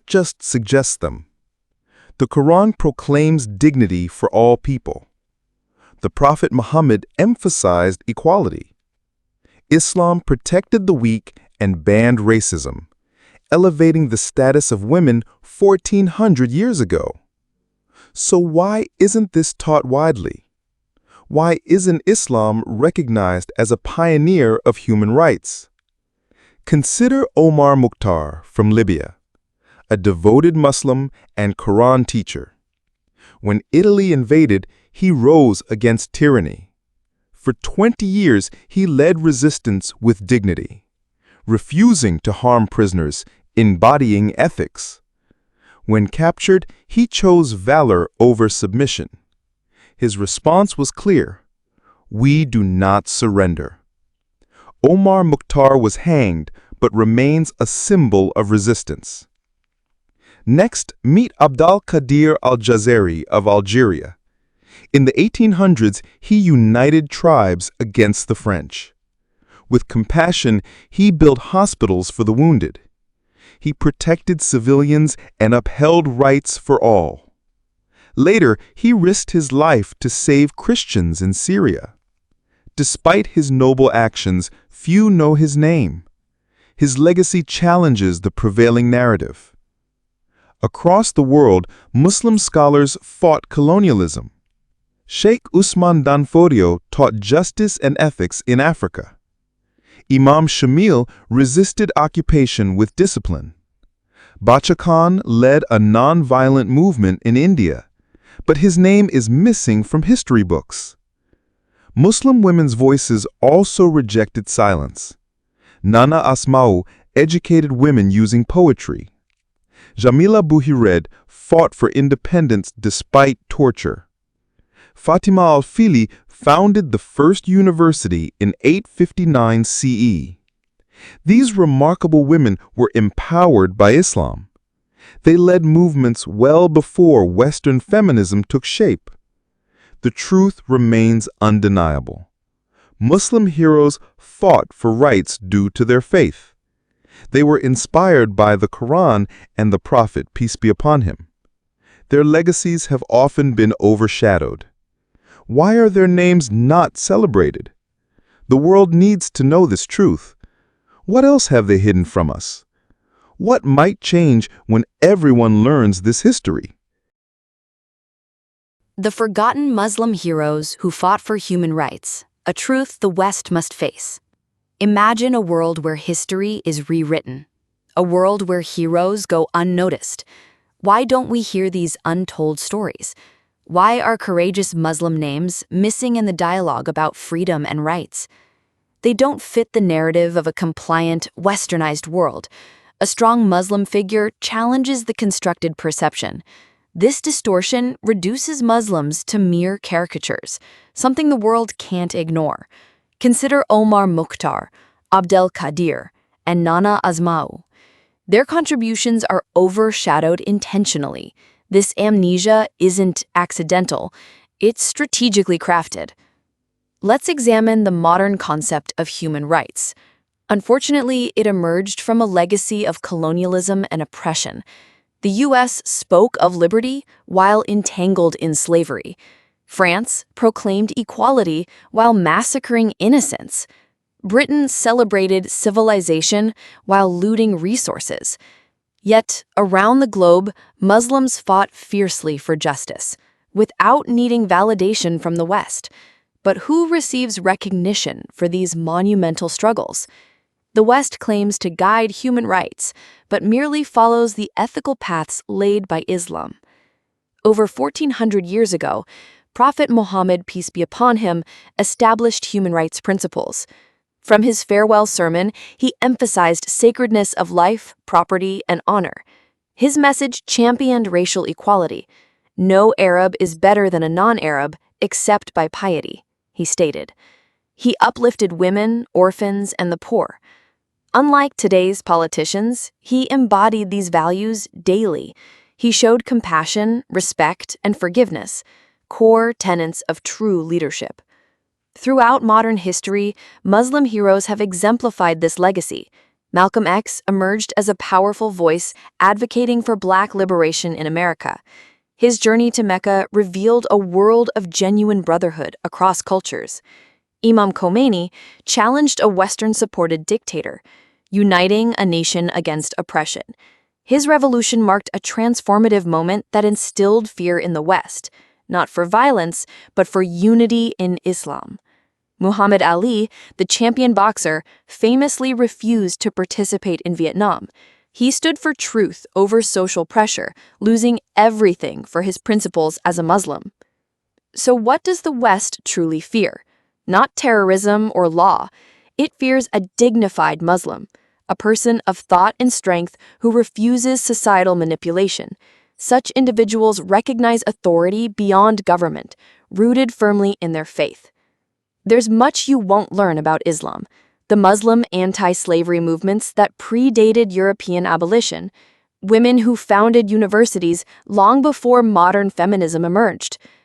just suggests them. The Quran proclaims dignity for all people. The Prophet Muhammad emphasized equality. Islam protected the weak and banned racism, elevating the status of women 1400 years ago. So why isn't this taught widely? Why isn't Islam recognized as a pioneer of human rights? Consider Omar Mukhtar from Libya, a devoted Muslim and Quran teacher. When Italy invaded, he rose against tyranny. For 20 years, he led resistance with dignity, refusing to harm prisoners, embodying ethics. When captured, he chose valor over submission. His response was clear: "We do not surrender." Omar Mukhtar was hanged, but remains a symbol of resistance. Next, meet Abdel Qadir al-Jazari of Algeria. In the 1800s, he united tribes against the French. With compassion, he built hospitals for the wounded. He protected civilians and upheld rights for all. Later, he risked his life to save Christians in Syria. Despite his noble actions, few know his name. His legacy challenges the prevailing narrative. Across the world, Muslim scholars fought colonialism. Sheikh Usman Danfodio taught justice and ethics in Africa. Imam Shamil resisted occupation with discipline. Bacha Khan led a non-violent movement in India, but his name is missing from history books. Muslim women's voices also rejected silence. Nana Asma'u educated women using poetry. Jamila Buhired fought for independence despite torture. Fatima al-Fili founded the first university in 859 CE. These remarkable women were empowered by Islam. They led movements well before Western feminism took shape. The truth remains undeniable. Muslim heroes fought for rights due to their faith. They were inspired by the Quran and the Prophet, peace be upon him. Their legacies have often been overshadowed. Why are their names not celebrated? The world needs to know this truth. What else have they hidden from us? What might change when everyone learns this history? The forgotten Muslim heroes who fought for human rights, a truth the West must face. Imagine a world where history is rewritten, a world where heroes go unnoticed. Why don't we hear these untold stories? Why are courageous Muslim names missing in the dialogue about freedom and rights? They don't fit the narrative of a compliant, westernized world. A strong Muslim figure challenges the constructed perception. This distortion reduces Muslims to mere caricatures, something the world can't ignore. Consider Omar Mukhtar, Abdel Qadir, and Nana Asma'u. Their contributions are overshadowed intentionally. This amnesia isn't accidental, it's strategically crafted. Let's examine the modern concept of human rights. Unfortunately, it emerged from a legacy of colonialism and oppression. The U.S. spoke of liberty while entangled in slavery. France proclaimed equality while massacring innocents. Britain celebrated civilization while looting resources. Yet, around the globe, Muslims fought fiercely for justice, without needing validation from the West. But who receives recognition for these monumental struggles? The West claims to guide human rights, but merely follows the ethical paths laid by Islam. Over 1400 years ago, Prophet Muhammad, peace be upon him, established human rights principles. From his farewell sermon, he emphasized sacredness of life, property, and honor. His message championed racial equality. No Arab is better than a non-Arab except by piety, he stated. He uplifted women, orphans, and the poor. Unlike today's politicians, he embodied these values daily. He showed compassion, respect, and forgiveness, core tenets of true leadership. Throughout modern history, Muslim heroes have exemplified this legacy. Malcolm X emerged as a powerful voice advocating for Black liberation in America. His journey to Mecca revealed a world of genuine brotherhood across cultures. Imam Khomeini challenged a Western-supported dictator, uniting a nation against oppression. His revolution marked a transformative moment that instilled fear in the West, not for violence, but for unity in Islam. Muhammad Ali, the champion boxer, famously refused to participate in Vietnam. He stood for truth over social pressure, losing everything for his principles as a Muslim. So what does the West truly fear? Not terrorism or law. It fears a dignified Muslim, a person of thought and strength who refuses societal manipulation. Such individuals recognize authority beyond government, rooted firmly in their faith. There's much you won't learn about Islam, the Muslim anti-slavery movements that predated European abolition, women who founded universities long before modern feminism emerged,